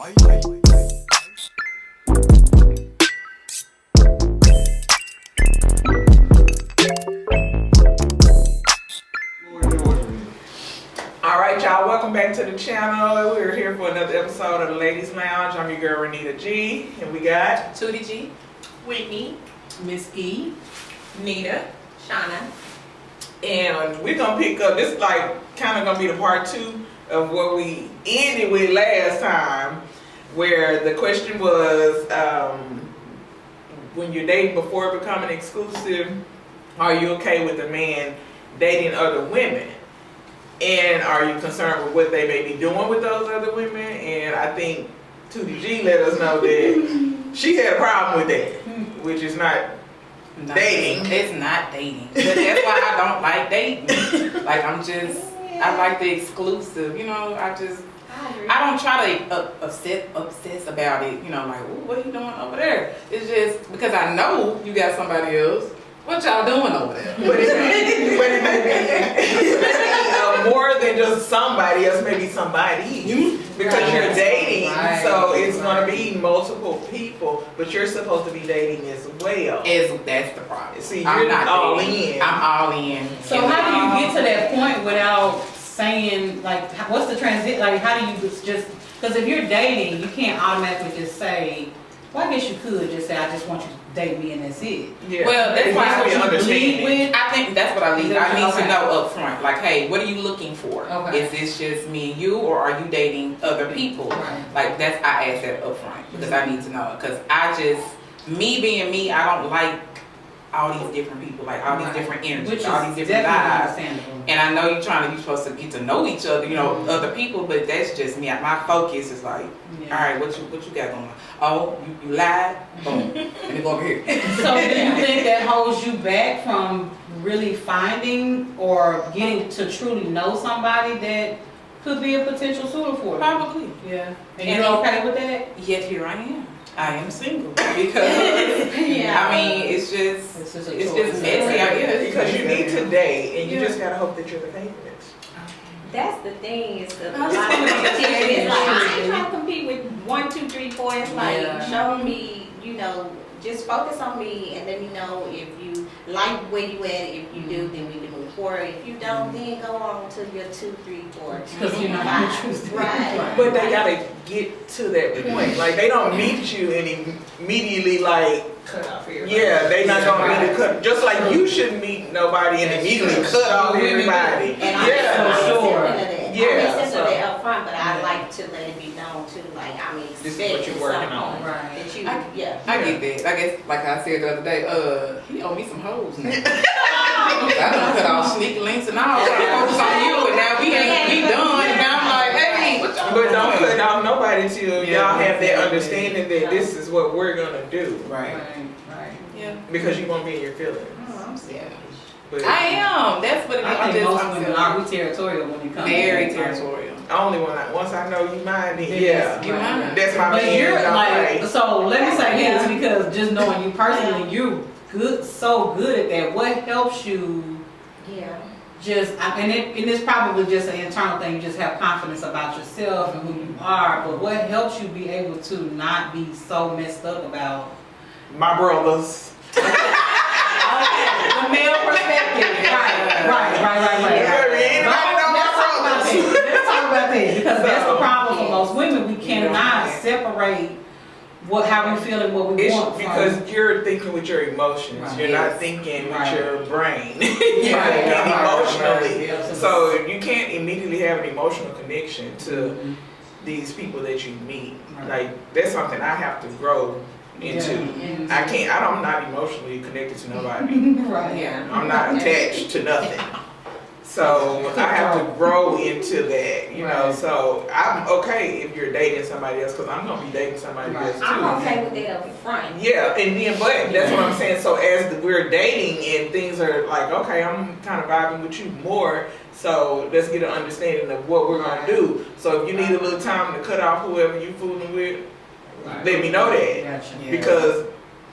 Alright, y'all, welcome back to the channel. We're here for another episode of the Ladies Lounge. I'm your girl Renita G, and we got Tootie G, Whitney, Miss E, Nita, Shauna. and we're gonna pick up this, like, kind of gonna be the part 2 of what we ended with last time, where the question was, when you're dating before becoming exclusive, are you okay with a man dating other women? And are you concerned with what they may be doing with those other women? And I think Tootie G let us know that she had a problem with that, which is not dating. It's not dating. But that's why I don't like dating. Like, I like the exclusive, you know. I don't try to obsess about it, you know, like, ooh, what are you doing over there? It's just because I know you got somebody else. What y'all doing over there? But it may be more than just somebody else, maybe somebody. Because you're dating, so it's going to be multiple people, but you're supposed to be dating as well. That's the problem. See, you're not all in. I'm all in. So how do you get to that point without saying, like, what's the transit? Like, how do you just, because if you're dating, you can't automatically just say, well, I guess you could just say, I just want you to date me and that's it. Yeah. Well, that's why I lead with. I think that's what I lead. I need to know up front, like, hey, what are you looking for? Okay. Is this just me and you, or are you dating other people? Right. Like, I ask that up front because I need to know. Because me being me, I don't like all these different people, like all these different energies, Which all is these different definitely vibes. understandable. And I know you're supposed to get to know each other, you know, other people, but that's just me. My focus is like, all right, what you got going on? Oh, you lied? Boom. Let me go over here. So do you think that holds you back from really finding or getting to truly know somebody that could be a potential suitor for you? Probably. Yeah. And you're okay with that? Yet here I am. I am single because Yeah. I mean it's just messy out here. Because you need to date, and you just got to hope that you're the favorite. That's the thing. Is a lot of competition. It's like I ain't trying to compete with 1, 2, 3, 4. It's like show me, you know, just focus on me and let me know if you like where you at. If you do, then we can move forward. If you don't, then go on to your 2, 3, 4. Because you're not going to choose to. Right. But they gotta get to that point. Like, they don't meet you and immediately like cut off everybody. Yeah, they not gonna meet cut. Just like you shouldn't meet nobody and immediately cut off everybody. And I'm sure. I'm accepting that up front, but I like to let it be known too. Like, I mean, This is what you're working on. Right. That you, I get that. I guess, like I said the other day, he owe me some hoes now. I done cut off sneaky links and all. Focus on you, and now we done. And now I'm like, hey, what y'all But don't doing? cut off nobody till Yeah, y'all have that exactly. understanding that this is what we're gonna do. Right. Right. Yeah. Because you won't be in your feelings. I'm selfish. But I am. That's what it is. I think most women are territorial when it comes very to territorial. only once I know you mine, then Yes, You right. mind? that's my But man. you're don't like, play. so let me say this, because just knowing you personally, you're so good at that. What helps you Yeah. just, and it's probably just an internal thing, you just have confidence about yourself and who you are, but what helps you be able to not be so messed up about My brothers. the male perspective? Right. Let's talk about that, because that's the problem for most women. We cannot separate how we feel and what we want from. Because you're thinking with your emotions. Right. You're Yes. not thinking Right. with your brain. You're Right. thinking emotionally. Right. So you can't immediately have an emotional connection to these people that you meet. Right. Like, that's something I have to grow into. Yeah. I'm not emotionally connected to nobody. Right. Yeah. I'm not attached to nothing. So I have to grow into that, you know. Right. So I'm okay if you're dating somebody else, because I'm gonna be dating somebody Right. else too. I'm okay with that up front. Yeah, and then, but that's what I'm saying. So as we're dating and things are like, okay, I'm kind of vibing with you more. So let's get an understanding of what we're gonna do. So if you need a little time to cut off whoever you fooling with, let me know that. Gotcha. Yeah. Because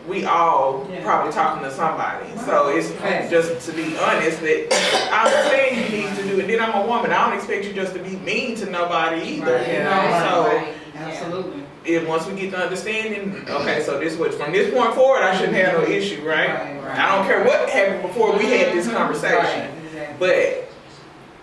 we all Yeah. probably talking to somebody. So it's Right. just to be honest that I understand you need to do it. Then I'm a woman. I don't expect you just to be mean to nobody either. Right. You know? Right. So Right. Absolutely. If once we get the understanding, okay, so this was from this point forward, I shouldn't have no issue, right? Right. I don't care what happened before we had this conversation, Right, exactly. but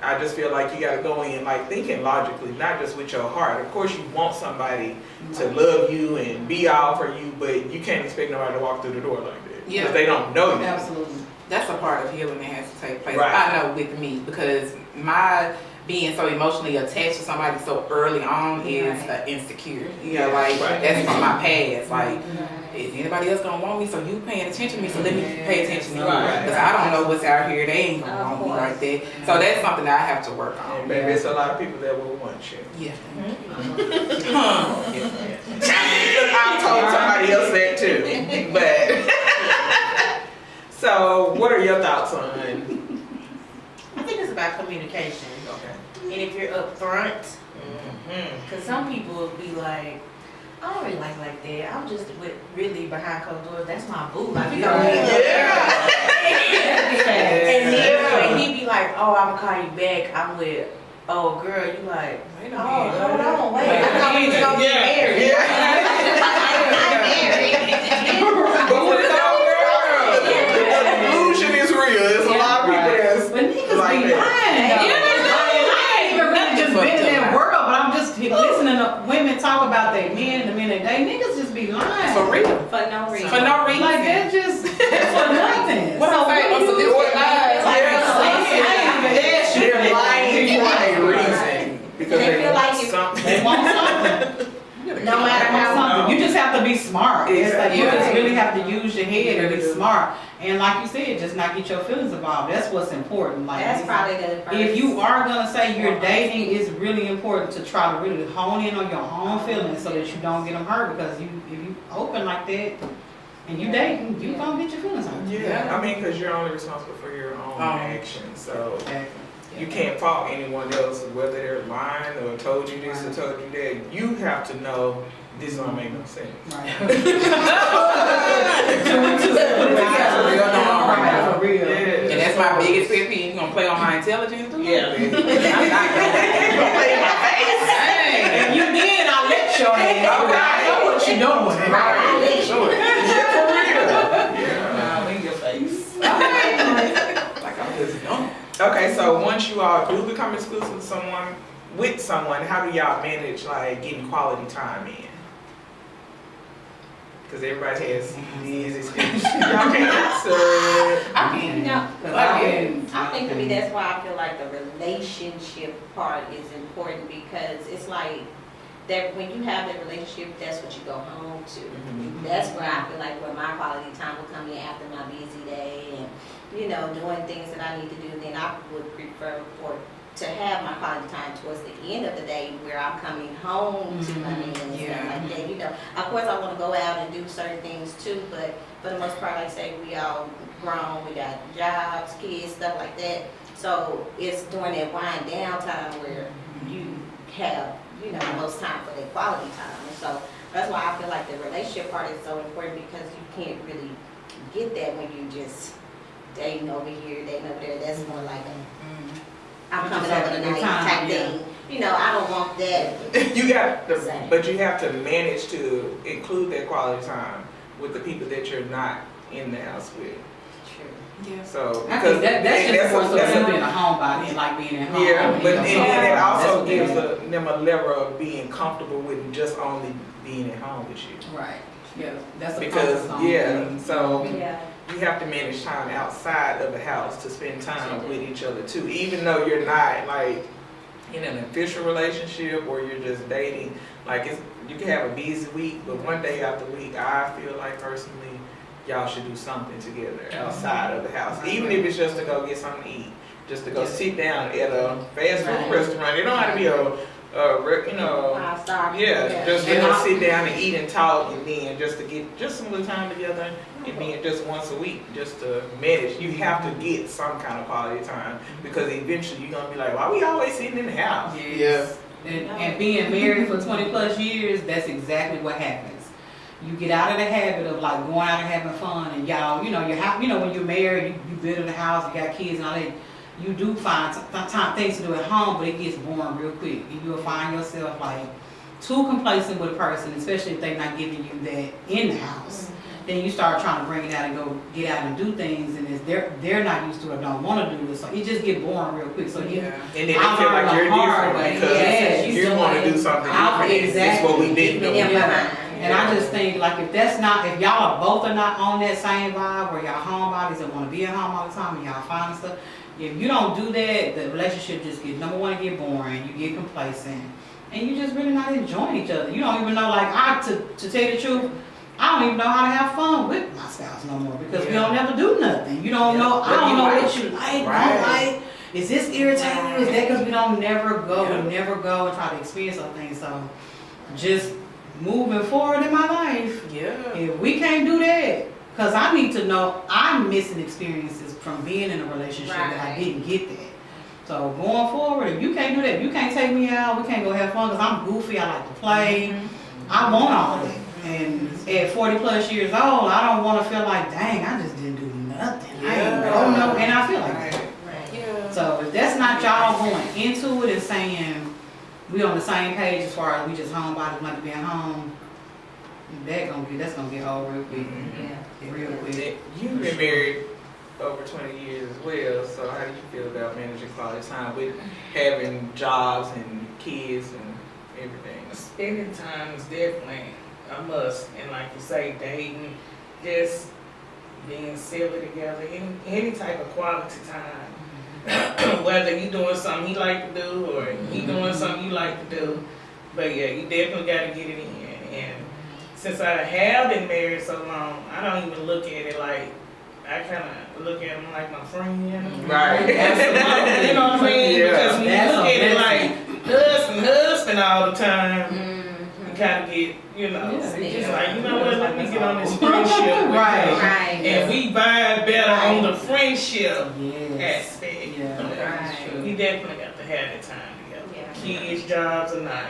I just feel like you got to go in like thinking logically, not just with your heart. Of course, you want somebody to love you and be all for you, but you can't expect nobody to walk through the door like that because Yeah. they don't know you. Absolutely. That's a part of healing that has to take place. Right. I know with me because my being so emotionally attached to somebody so early on is Right. insecure. You know, like Right. that's from my past. Like, is anybody else gonna want me? So you paying attention to me? So let me pay attention to you Right. because I don't know what's out here. They ain't gonna Of want me course. like that. So that's something that I have to work And on. baby, there's a lot of people that will want you. Yeah. Look, I've told somebody else that too, but. So, what are your thoughts on? I think it's about communication. Okay. And if you're upfront, because some people will be like, I don't really like that. I'm just with really behind closed doors. That's my boo. Like, we don't need Yeah. And then when he be like, oh, I'm gonna call you back. I'm with, oh, girl, you like, Wait a oh, minute. hold on, wait. I thought we was gonna be married. I'm married. But with the illusion is real. There's a lot of people that's But niggas like be that. lying. I ain't even really just been in that world, but I'm just listening to women talk about their men, the men that they niggas just be lying. For real. For no reason. For no reason. Like that just for nothing. What I'm saying, what do you- unsolicited lies. I ain't even asked you They're lying for that. a reason because They they feel like want you- something. They want something. No matter how Something. You just have to be smart. It's like you just Exactly. really have to use your head and be smart. And like you said, just not get your feelings involved. That's what's important. Like That's probably the first. if you are gonna say you're dating, it's really important to try to really hone in on your own feelings so that you don't get them hurt. Because if you open like that and you dating, you gonna get your feelings hurt. Yeah, I mean, because you're only responsible for your own actions, so Exactly. you can't fault anyone else whether they're lying or told you this or told you that. You have to know this don't make no sense. Right. Yeah. For real. And that's my biggest pet peeve. You gonna play on my intelligence? too? Yeah. I'm not gonna play in my face. If Dang. you did, I'll let your ass. Okay. I know what you doing. Right. Sure. Yeah, for real. Yeah. Nah, in your face. Like I'm just dumb. Okay, so once you all do become exclusive with someone, how do y'all manage like getting quality time in? Because everybody has these excuses. Y'all can't answer it. I mean, No, I think to me that. that's why I feel like the relationship part is important because it's like that when you have that relationship, that's what you go home to. Mhm. That's where I feel like where my quality time will come in after my busy day and, you know, doing things that I need to do. Then I would prefer to have my quality time towards the end of the day where I'm coming home to my man and stuff like that. You know, of course I want to go out and do certain things too, but for the most part, like I say, we all grown, we got jobs, kids, stuff like that. So it's during that wind down time where you have, you know, the most time for that quality time. And so that's why I feel like the relationship part is so important because you can't really get that when you just dating over here, dating over there. That's more like a I'm coming over tonight type thing. You know, I don't want that. You got to, but you have to manage to include that quality time with the people that you're not in the house with. True. yeah. So I think that's just more so that's you being a homebody and like being at home. yeah, but and then it also That's gives what them a level of being comfortable with just only being at home with you. Right. Yeah, that's a Because comfort zone yeah, thing. so Yeah. you have to manage time outside of the house to spend time with each other too. Even though you're not like in an official relationship or you're just dating, like you can have a busy week, but one day after week, I feel like personally, y'all should do something together outside of the house. Even if it's just to go get something to eat, just to go sit down at a fast food restaurant. It don't have to be you know. 5-star. Yeah, just to go sit down and eat and talk, and then just to get just some little time together, and then just once a week, just to manage. You have to get some kind of quality time because eventually you're gonna be like, why we always sitting in the house? Yes. And being married for 20 plus years, that's exactly what happens. You get out of the habit of like going out and having fun, and y'all, you know, when you're married, you build a house, you got kids and all that. You do find things to do at home, but it gets boring real quick. And you'll find yourself like too complacent with a person, especially if they're not giving you that in the house, then you start trying to bring it out and go get out and do things, and it's, they're not used to it or don't want to do it, so it just get boring real quick. So you, and then they feel like you're different because you want to do something different. Exactly. That's what we've been doing. And I just think, like, if that's not, if y'all both are not on that same vibe, where y'all homebodies and want to be at home all the time and y'all find stuff, if you don't do that, the relationship just get, number one, it get boring, you get complacent, and you just really not enjoying each other. You don't even know, like, to tell you the truth, I don't even know how to have fun with my spouse no more, because we don't never do nothing. You don't know, I don't know what you like, don't like. Is this irritating you? Is that because we don't never go and try to experience some things? So just moving forward in my life, if we can't do that, because I need to know I'm missing experiences from being in a relationship that I didn't get that. So going forward, if you can't do that, if you can't take me out, we can't go have fun, because I'm goofy, I like to play, I want all of it. And at 40 plus years old, I don't want to feel like, dang, I just didn't do nothing. I ain't go no, and I feel like that. So if that's not y'all going into it and saying we on the same page as far as we just homebodies want to be at home, that's gonna get old real quick. Real quick. You've been married over 20 years as well, so how do you feel about managing quality time with having jobs and kids and everything? Spending time is definitely a must, and like you say, dating, just being silly together, any type of quality time. Whether you doing something he like to do or he doing something you like to do, but yeah, you definitely got to get it in. And since I have been married so long, I don't even look at it like, I kind of look at him like my friend. Right. You know what I mean? Yeah. Because when you look at it like husband all the time, you kind of get, it's just like, you know what, let me get on this friendship with you. And we vibe better on the friendship aspect. You definitely got to have that time together. Kids, jobs, or not.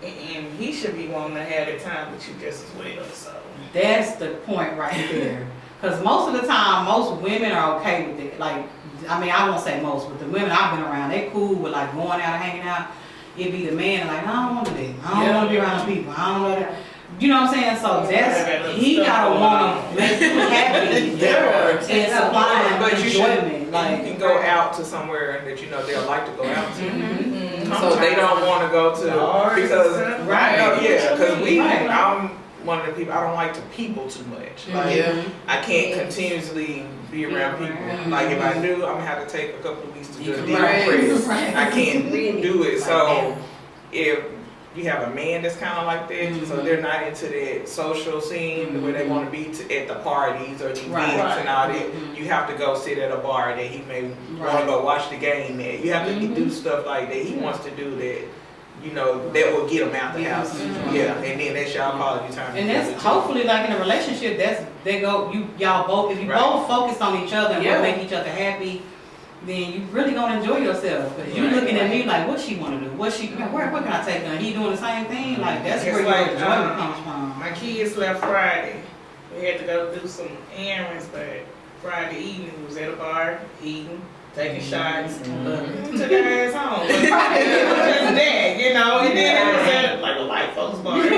And he should be wanting to have that time with you just as well. So that's the point right there. Because most of the time, most women are okay with it. Like, I mean, I won't say most, but the women I've been around, they cool with like going out and hanging out. It'd be the man like, I don't want to do. I don't want to be around people. I don't know that. You know what I'm saying? So that's, he gotta want to make you happy and supply enjoyment. Like, you can go out to somewhere that they'll like to go out to. So they don't want to go to, because I'm one of the people, I don't like to people too much. Like, I can't continuously be around people. Like, if I do, I'm gonna have to take a couple of weeks to just decompress. I can't do it. So if you have a man that's kind of like that, so they're not into that social scene where they want to be at the parties or the events and all that. You have to go sit at a bar that he may want to go watch the game at. You have to do stuff like that. He wants to do that. That will get them out the house. And then that's y'all quality time. And that's hopefully, like, in a relationship, y'all both, if you both focus on each other and make each other happy, then you really gonna enjoy yourself. But you looking at me like, what she wanna do? Where can I take her? He doing the same thing? Like, that's where your enjoyment comes from. My kids left Friday. We had to go do some errands, but Friday evening we was at a bar eating, taking shots, took their ass home. But Friday it was just that, and then it was at like a white folks bar. Right.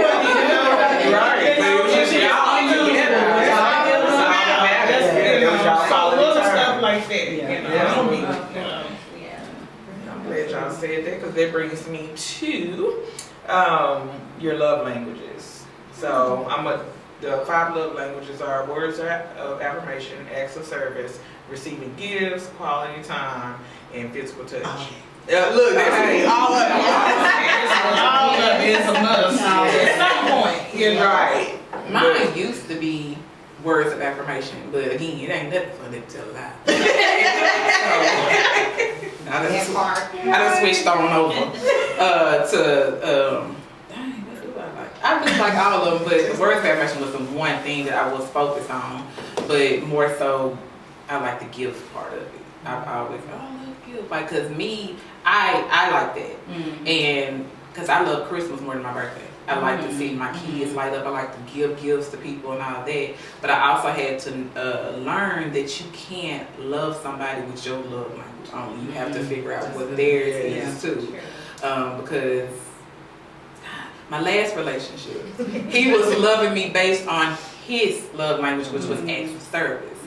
So little stuff like that, I'm glad y'all said that, because that brings me to your love languages. So the 5 love languages are words of affirmation, acts of service, receiving gifts, quality time, and physical touch. Look, that's all of it. all of it is a must at some point. Right. Mine used to be words of affirmation, but again, it ain't nothing for them to tell a lie. I done switched on over to dang, what do I like? I just like all of them, but the words of affirmation was the one thing that I was focused on, but more so, I like the gift part of it. I've always, I love gifts, like, cause me, I like that, and cause I love Christmas more than my birthday. I like to see my kids light up. I like to give gifts to people and all that. But I also had to learn that you can't love somebody with your love language only. You have to figure out what theirs is too, because my last relationship, he was loving me based on his love language, which was acts of service.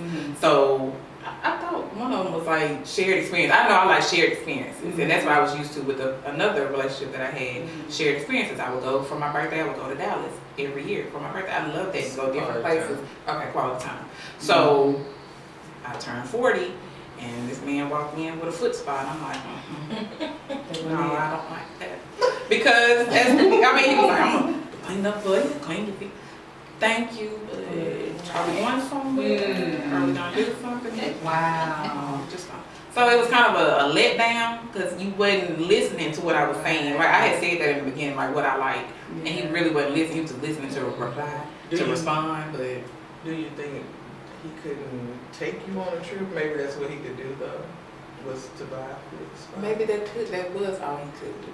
So I thought one of them was like shared experience. I know I like shared experiences, and that's what I was used to with another relationship that I had. Shared experiences. I would go for my birthday. I would go to Dallas every year for my birthday. I love that. Go different places. Okay, quality time. So I turned 40, and this man walked in with a foot spot. I'm like, no, I don't like that. Because he was like, I'm gonna clean up for you, clean your feet. Thank you, but are we going somewhere? Are we gonna do something? Wow. So it was kind of a letdown because you wasn't listening to what I was saying. Like I had said that in the beginning, like what I like, and he really wasn't listening. He was just listening to reply, respond. But do you think he couldn't take you on a trip? Maybe that's what he could do though, was to buy food. maybe that was all he could do.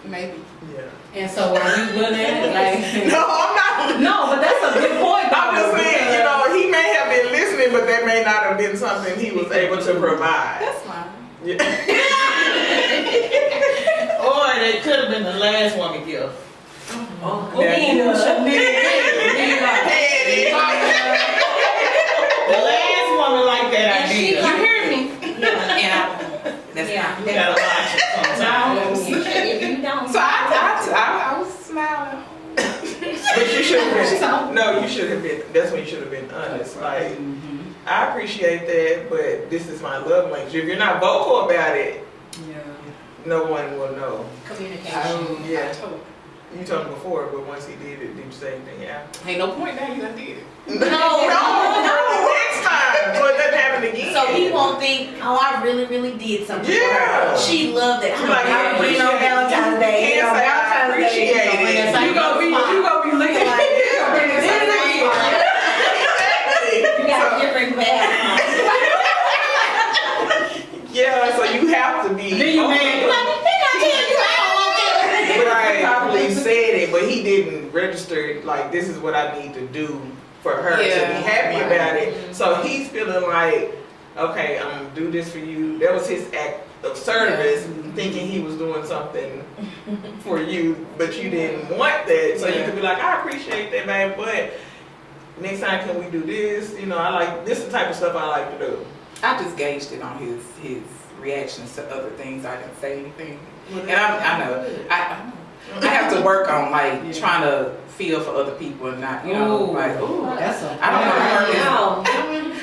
Maybe. Yeah. And so are you willing? Like, No, I'm not. no, but that's a good point. I'm just though, saying, you know, he may have been listening, but that may not have been something he was able to provide. That's fine. Yeah. Or it could have been the last woman gift. The last woman like that idea. You hear me? That's Yeah. You gotta watch it sometimes. You should, if you don't. So I was smiling. But you should have been. No, you should have been. That's when you should have been honest. Like, I appreciate that, but this is my love language. If you're not vocal about it, no one will know. Communication. Yeah. You told him before, but once he did it, did you say anything after? Ain't no point now. You done did it. No, next time. So it doesn't happen again. So he won't think, oh, I really, really did something for Yeah. her. She loved it. You're like, I appreciate it. Valentine's Day. You can't say I appreciate it. You gonna be looking like You got a different bag. Yeah, so you have to be. Then you mad. Right, probably said it, but he didn't register like this is what I need to do for her to be happy about it. So he's feeling like, okay, I'm gonna do this for you. That was his act of service, thinking he was doing something for you, but you didn't want that. So you could be like, I appreciate that, man, but next time can we do this? You know, I like this is the type of stuff I like to do. I just gauged it on his reactions to other things. I didn't say anything. And I know. I have to work on like trying to feel for other people and not, you know, like, ooh, that's a I don't want to hurt him.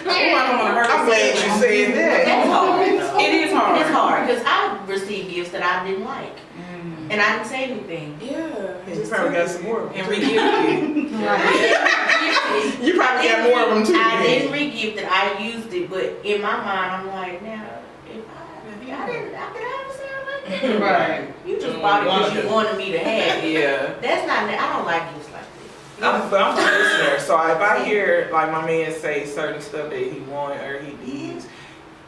I don't want to hurt him. I'm glad you said that. That's hard. It is hard. It's hard because I received gifts that I didn't like, and I didn't say anything. Yeah. You probably got some more. And re-gifted. You probably got more of them too. I didn't re-gift it. I used it, but in my mind, I'm like, now, if I didn't, I could have sound like that. Right. You just bought it because you wanted me to have it. Yeah. That's not. I don't like gifts like that. I'm a listener, so if I hear like my man say certain stuff that he want or he needs,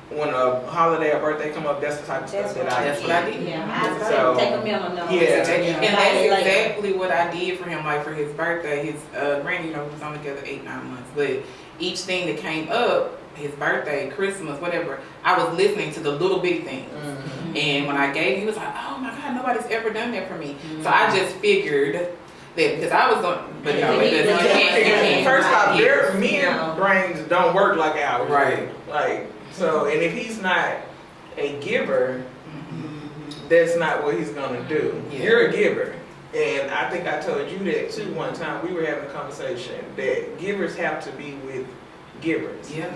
when a holiday or birthday come up, that's the type of stuff that I That's what I did. Yeah, So, I take a meal no. yeah. And that's exactly what I did for him, like for his birthday. His Randy, you know, we was only together 8-9 months, but each thing that came up, his birthday, Christmas, whatever, I was listening to the little bitty things. And when I gave, he was like, "Oh my God, nobody's ever done that for me." So I just figured that because I was going, but no, it doesn't. You can't. First off, their men brains don't work like ours. Right. Like so, and if he's not a giver, that's not what he's gonna do. Yeah. You're a giver. And I think I told you that too one time. We were having a conversation that givers have to be with givers. Yeah.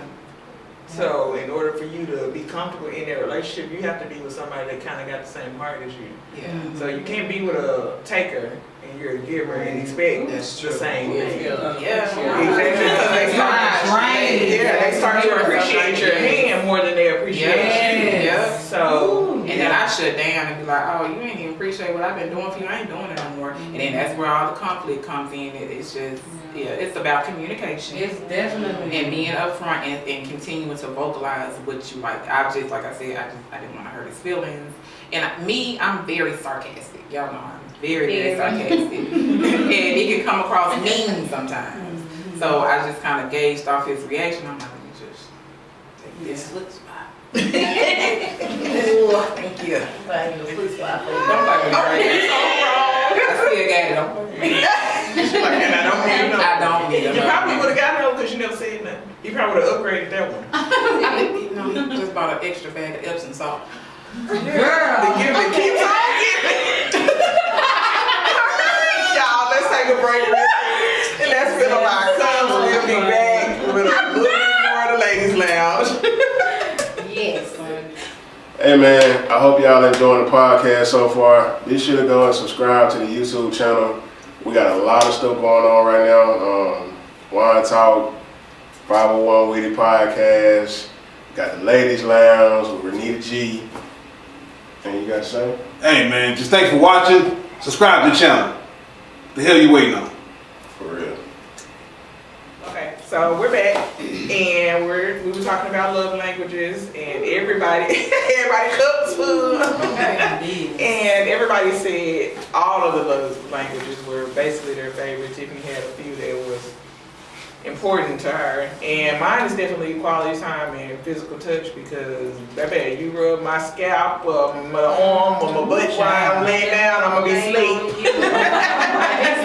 So in order for you to be comfortable in that relationship, you have to be with somebody that kind of got the same heart as you. Yeah. So you can't be with a taker and you're a giver and expect That's the true. same thing. Yeah. Exactly. Because they start, they start to appreciate your hand more than they appreciate you. Yeah. So And then I shut down and be like, "Oh, you ain't even appreciate what I've been doing for you. I ain't doing it no more." And then that's where all the conflict comes in. It's just, it's about communication. It's definitely. And being upfront and continuing to vocalize what you like. I just, like I said, I didn't want to hurt his feelings. And I'm very sarcastic. Y'all know I'm very, very sarcastic. And it can come across mean sometimes. So I just kind of gauged off his reaction. I'm like, let me just take this foot spot. Thank you. Buying you a foot spot for you. Don't like me, right? it's so wrong. still got it on. She's like, and I don't need no. I don't need You it. probably would have got no because you never said nothing. You probably would have upgraded that one. No, he just bought an extra bag of Epsom salt. The gift keeps on giving. Y'all, let's take a break real quick. And let's fill up our cups. We'll be back with a little bit more of the ladies' lounge. Yes. Hey man, I hope y'all enjoying the podcast so far. Be sure to go and subscribe to the YouTube channel. We got a lot of stuff going on right now. Wine Talk, 501 Witty Podcast. Got the Ladies Lounge with Renita G. Anything you got to say? Hey man, just thanks for watching. Subscribe to the channel. The hell you waiting on? For real. Okay, so we're back, and we were talking about love languages, and everybody cooks food, and everybody said all of the love languages were basically their favorite. Tiffany had a few that was important to her, and mine is definitely quality time and physical touch because, baby, you rub my scalp, my arm, or my butt while I'm laying down, I'm gonna be asleep.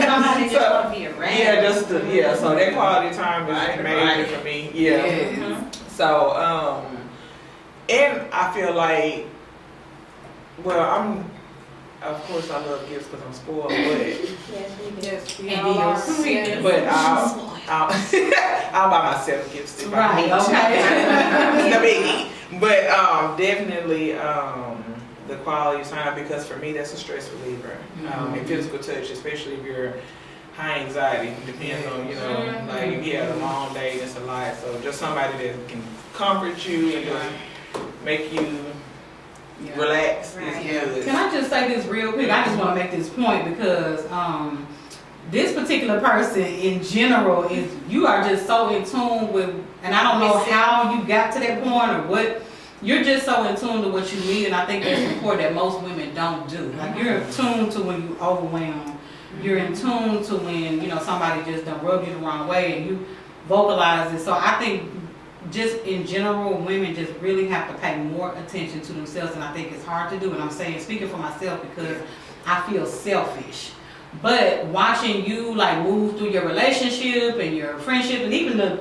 Somebody just want to be around. Yeah, so that quality time is major for me. Yeah. Yes. So, and I feel like, well, of course I love gifts because I'm spoiled, Yes, we do. Yes, we all are. but I'll buy myself gifts if I Right, need to. okay. No biggie. But definitely the quality time, because for me that's a stress reliever. And physical touch, especially if you're high anxiety, depends on, like if you have a long day, it's a lot. So just somebody that can comfort you and just make you relax is good. Can I just say this real quick? I just want to make this point because this particular person in general is, you are just so in tune with, and I don't know how you got to that point or what, you're just so in tune to what you need, and I think that's important that most women don't do. Like, you're in tune to when you overwhelmed. You're in tune to when, somebody just done rub you the wrong way and you vocalize it. So I think just in general, women just really have to pay more attention to themselves, and I think it's hard to do. And I'm speaking for myself because I feel selfish. But watching you like move through your relationship and your friendship, and even the,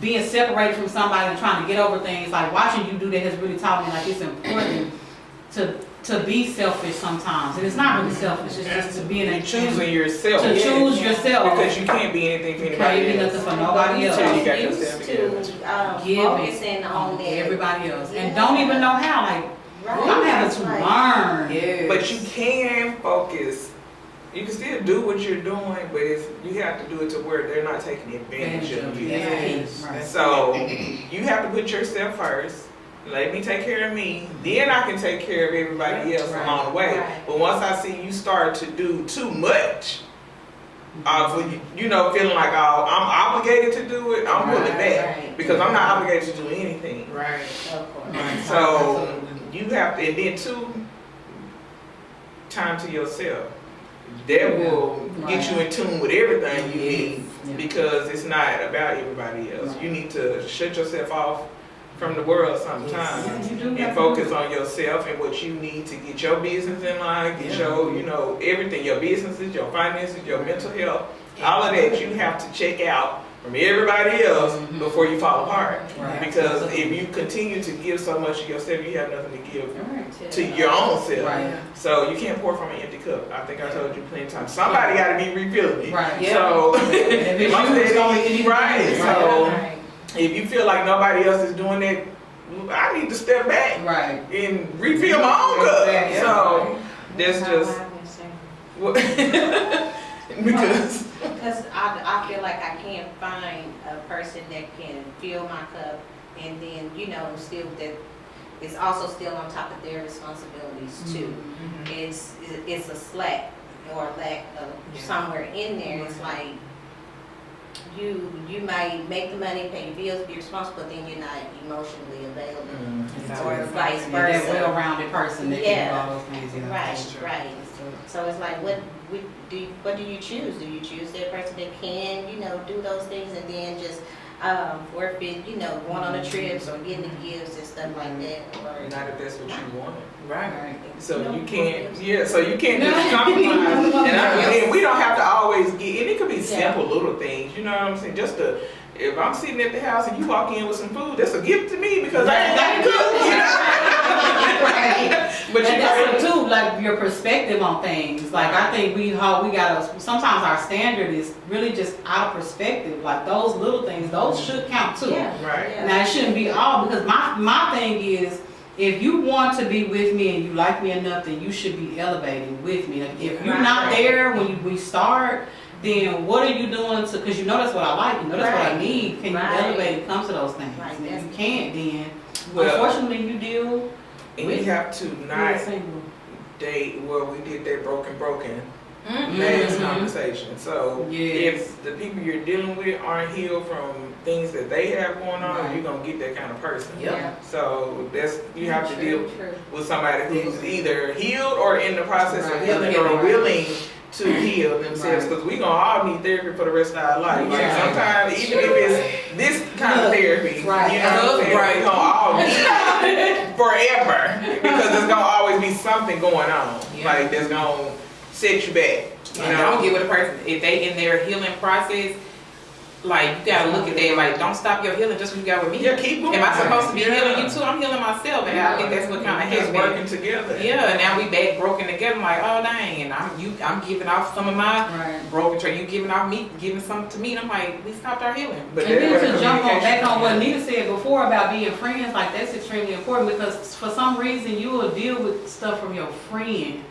being separated from somebody and trying to get over things, like watching you do that has really taught me like it's important to be selfish sometimes. And it's not really selfish, it's just to be in a Choosing yourself. to choose yourself. Because you can't be anything for You anybody can't be else. nothing for nobody else. Until you got Used yourself to together. focusing on that. Everybody else. And Yeah. don't even know how. Like, I'm having to learn. Yes. But you can focus. You can still do what you're doing, but you have to do it to where they're not taking advantage of you. Yes. Right. So you have to put yourself first. Let me take care of me. Then I can take care of everybody else along the way. Right. But once I see you start to do too much, feeling like I'm obligated to do it, I'm pulling back Right. because I'm not obligated to do anything. Right. Of course. So you have to, and then time to yourself. That will get you in tune with everything you need, because it's not about everybody else. You need to shut yourself off from the world sometimes and focus on yourself and what you need to get your business in line, get your, everything, your businesses, your finances, your mental health, all of that you have to check out from everybody else before you fall apart. Right. Because if you continue to give so much of yourself, you have nothing to give to your own self. Right. So you can't pour from an empty cup. I think I told you plenty of times. Somebody got to be refilling it. Right. So, If it's I'm you, it's gonna saying, be right. So Right. if you feel like nobody else is doing it, I need to step back Right. and refill my own cup. Exactly. So that's Not just what I've been saying. because Because I feel like I can't find a person that can fill my cup and then, still that is also still on top of their responsibilities too. It's a slack or lack of somewhere in there. It's like you might make the money, pay your bills, be responsible, but then you're not emotionally available. Or vice That versa. well-rounded person that can do all those things. Right. So it's like, what do you choose? Do you choose that person that can, do those things and then just forfeit, you know, going on the trips or getting the gifts and stuff like that. Or Not if that's what you want. Right. So you can't, so you can't just compromise. And we don't have to always get, and it could be simple little things, you know what I'm saying? Just to, if I'm sitting at the house and you walk in with some food, that's a gift to me because I ain't got to cook, you know? But And that's it too, like your perspective on things. Like I think we gotta, sometimes our standard is really just out of perspective. Like those little things, those should count too. Right. Now it shouldn't be all, because my thing is, if you want to be with me and you like me enough, then you should be elevating with me. If you're not there when we start, then what are you doing to, because you know that's what I like, you know that's what I need. Can you elevate and come to those things? Right. And if you can't, then Well, unfortunately you deal and you have to not with single. date where we did that broken Mm-hmm. last conversation. So Yes. if the people you're dealing with aren't healed from things that they have going on, Right. you're gonna get that kind of person. Yeah. So that's, you have to deal True. with somebody who's either healed or in the process of Right. healing or willing to heal themselves, Right. because we gonna all need therapy for the rest of our life. Like Right. sometimes, even if it's this kind of therapy, Right. you know what I'm saying? Right. We gonna all need it forever, because there's gonna always be something going on, like that's gonna set you back. You And I know? don't get with a person, if they in their healing process, like you gotta look at that, like don't stop your healing just when you got with me. Yeah, keep going. Am I supposed to be Yeah. healing you too? I'm healing myself, and I think that's what kind of Just happened. working together. Yeah, and now we back broken together. I'm like, oh dang, and I'm giving off some of my Right. broken trait. You giving off me, giving some to me. And I'm like, we stopped our healing. But And then that's where to the jump back on what communication- Nita said before about being friends, like that's extremely important, because for some reason you will deal with stuff from your friend.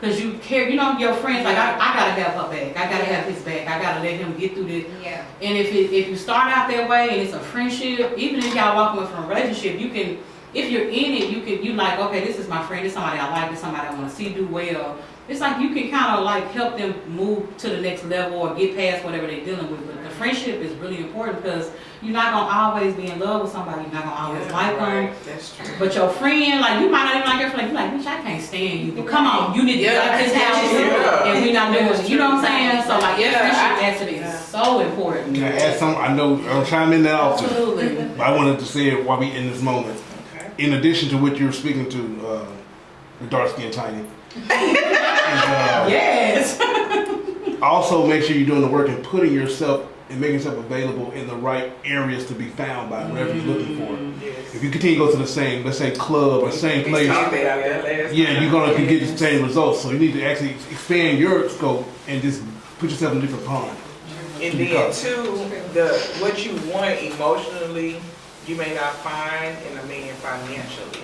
Cause you care, you know, your friends, like I gotta have her back, I gotta have his back, I gotta let him get through this. Yeah. And if you start out that way and it's a friendship, even if y'all walking away from a relationship, you can, if you're in it, you like, okay, this is my friend, this is somebody I like, this is somebody I wanna see do well. It's like you can kind of like help them move to the next level or get past whatever they're dealing with. But the friendship is really important, because you're not gonna always be in love with somebody, you're not gonna always like them. Right, that's true. But your friend, like you might not even like your friend, you're like, bitch, I can't stand you. But come on, you need to get out this house, Yeah. and we not doing it. You know what I'm saying? So like, Yeah, friendship I- actually is so important. Can I add something? I know I'll chime in that often, Absolutely. but I wanted to say it while we in this moment. Okay. In addition to what you're speaking to, the dark skinned Tiny. Yes. Also, make sure you're doing the work and putting yourself and making yourself available in the right areas to be found by whatever you're looking for. Yes. If you continue to go to the same, let's say, club or same We place, talked about that last yeah, time. you're gonna get the same results. So you need to actually expand your scope and just put yourself in a different pond. And then too, what you want emotionally, you may not find in a man financially.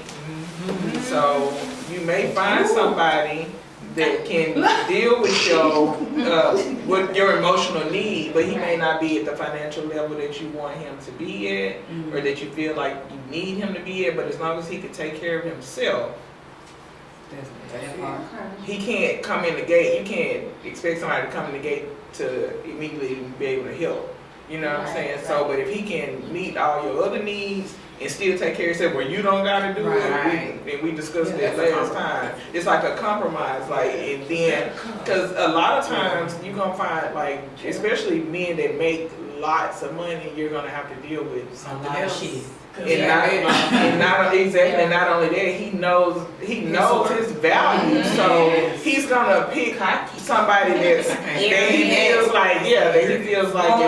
So you may find somebody that can deal with your emotional need, but he may not be at the financial level that you want him to be at, or that you feel like you need him to be at. But as long as he can take care of himself, he can't come in the gate. You can't expect somebody to come in the gate to immediately be able to help. You know what I'm saying? So, but if he can meet all your other needs and still take care of yourself where you don't gotta do it, and we discussed that last time. It's like a compromise, like, and then, cause a lot of times you gonna find, like, especially men that make lots of money, you're gonna have to deal with something lot of else. shit. And not exactly, and not only that, he knows his value, so he's gonna pick somebody that he feels like, that he feels like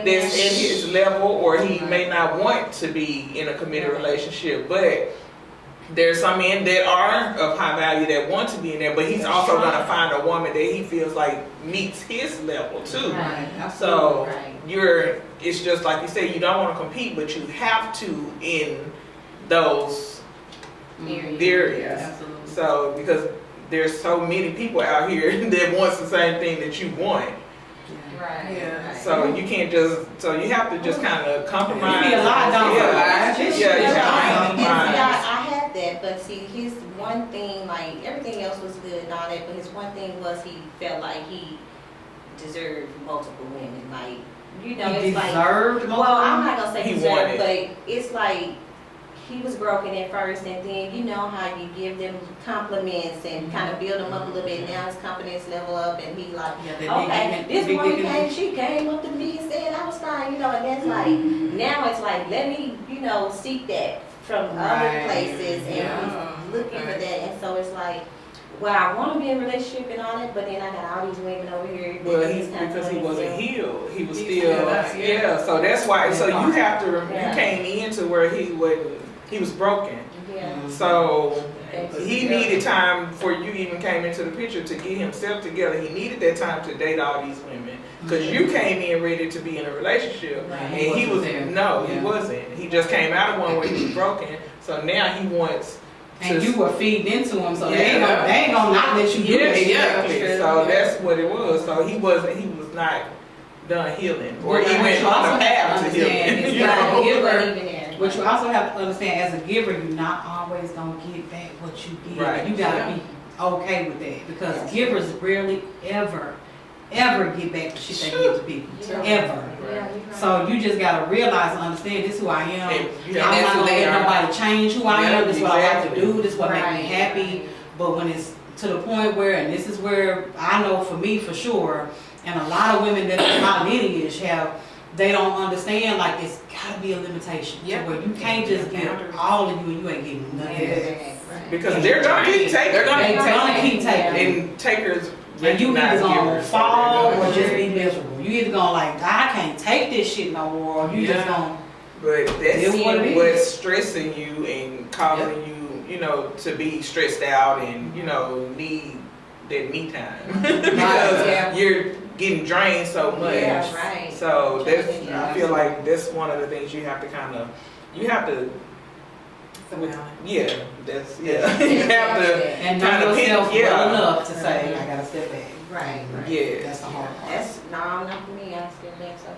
that's in his level, or he may not want to be in a committed relationship. But there's some men that are of high value that want to be in there, but he's also gonna find a woman that he feels like meets his level too. Right. So it's just like you say, you don't want to compete, but you have to in those areas. Absolutely. So because there's so many people out here that wants the same thing that you want. Right. Yeah. So you can't so you have to just kind of compromise. It be a lot, don't it? You have to compromise. I had that, but see, his one thing, like everything else was good and all that, but his one thing was he felt like he deserved multiple women. Like, you know, He it's like, deserved well, I'm not gonna say He deserved, wanted. but it's like he was broken at first, and then you know how you give them compliments and kind of build them up a little bit. Now his confidence level up, and he like, okay, this woman came, she came up to me and said I was fine, you know, and that's like, now it's like, let me, you know, seek that from other places, and he's looking for that, and so it's like, well, I want to be in a relationship and all that, but then I got all these women over here. Well, because he wasn't healed. He was still, so that's why, so you have to, you came into where he was broken. Yeah. So he needed time before you even came into the picture to get himself together. He needed that time to date all these women. Because you came in ready to be in a relationship. Right. And he wasn't. He just came out of one where he was broken. So now he wants and you were feeding into him, so they ain't gonna not let you do it. Exactly. So that's what it was. So he was not done healing, or he went on a path to healing. But you also have to understand, as a giver, you're not always gonna get back what you give. Right. You gotta be okay with that, because givers rarely ever get back the shit they give to people. Ever. So you just gotta realize and understand, this is who I am. I'm not gonna let nobody change who I am. This is what I like to do. This is what makes me happy. But when it's to the point where, and this is where I know for me for sure, and a lot of women that are my lineage they don't understand, like, it's gotta be a limitation. Yeah. Where you can't just give all of you and you ain't getting nothing. Because they're gonna keep taking. They're gonna keep taking. And takers. And you either gonna fall or just be miserable. You either gonna like, I can't take this shit no more, or you just gonna. But that's what's stressing you and causing you, you know, to be stressed out and, you know, need that me time. Because you're getting drained so much. Yeah, right. So that's, I feel like that's one of the things you have to you have to. You have to and know yourself well enough to say, I gotta step back. Right. Yeah. That's the hard part. That's not for me. I step back so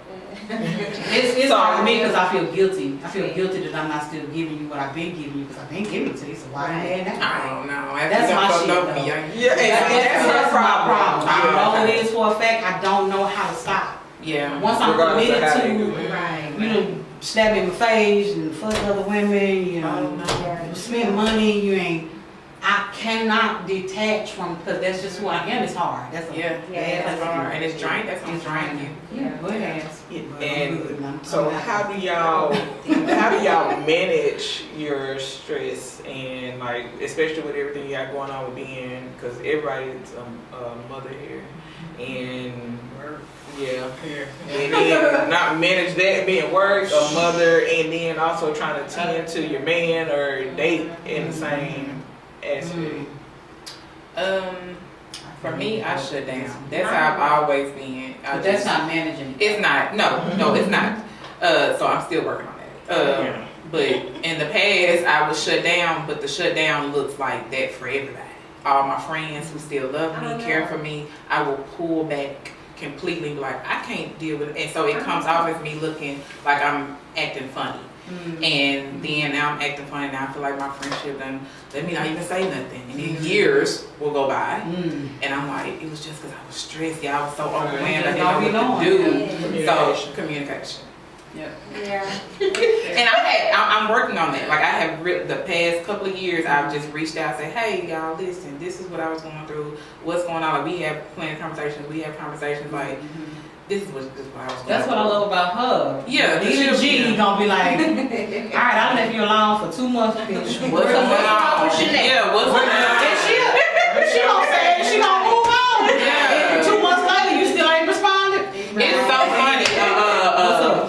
fast. It's hard for me because I feel guilty. I feel guilty that I'm not still giving you what I've been giving you, because I've been giving it to you. So why am I? I don't know. That's my shit. That's her problem. I know it is for a fact. I don't know how to stop. Yeah. Once I'm committed to, you know, stab in my face and fuck other women, you know, spend money, I cannot detach from, because that's just who I am. It's hard. That's hard. And it's draining. That's gonna drain you. Yeah, go ahead. And so how do y'all manage your stress, and like, especially with everything you got going on with being, because everybody's a mother here, and and then not manage that, being work, a mother, and then also trying to tend to your man or date in the same aspect. For me, I shut down. That's how I've always been. But that's not managing. It's not. No, it's not. So I'm still working on that. But in the past, I would shut down, but the shutdown looks like that for everybody. All my friends who still love me, care for me, I will pull back completely, like, I can't deal with it. And so it comes off as me looking like I'm acting funny. And then now I'm acting funny, now I feel like my friendship done let me not even say nothing. And then years will go by, and I'm like, it was just because I was stressed. I was so overwhelmed, I didn't know what to do. So communication. And I'm working on that. Like, I have the past couple of years, I've just reached out and said, hey y'all, listen, this is what I was going through, what's going on. Like, we have plenty of conversations, like, this is what I was going through. That's what I love about her. Yeah, Even G gonna be like, alright, I left you alone for 2 months, bitch. What's going on? Yeah, what's going on? And she gonna say, she gonna move on. And 2 months later, you still ain't responded. It's so funny.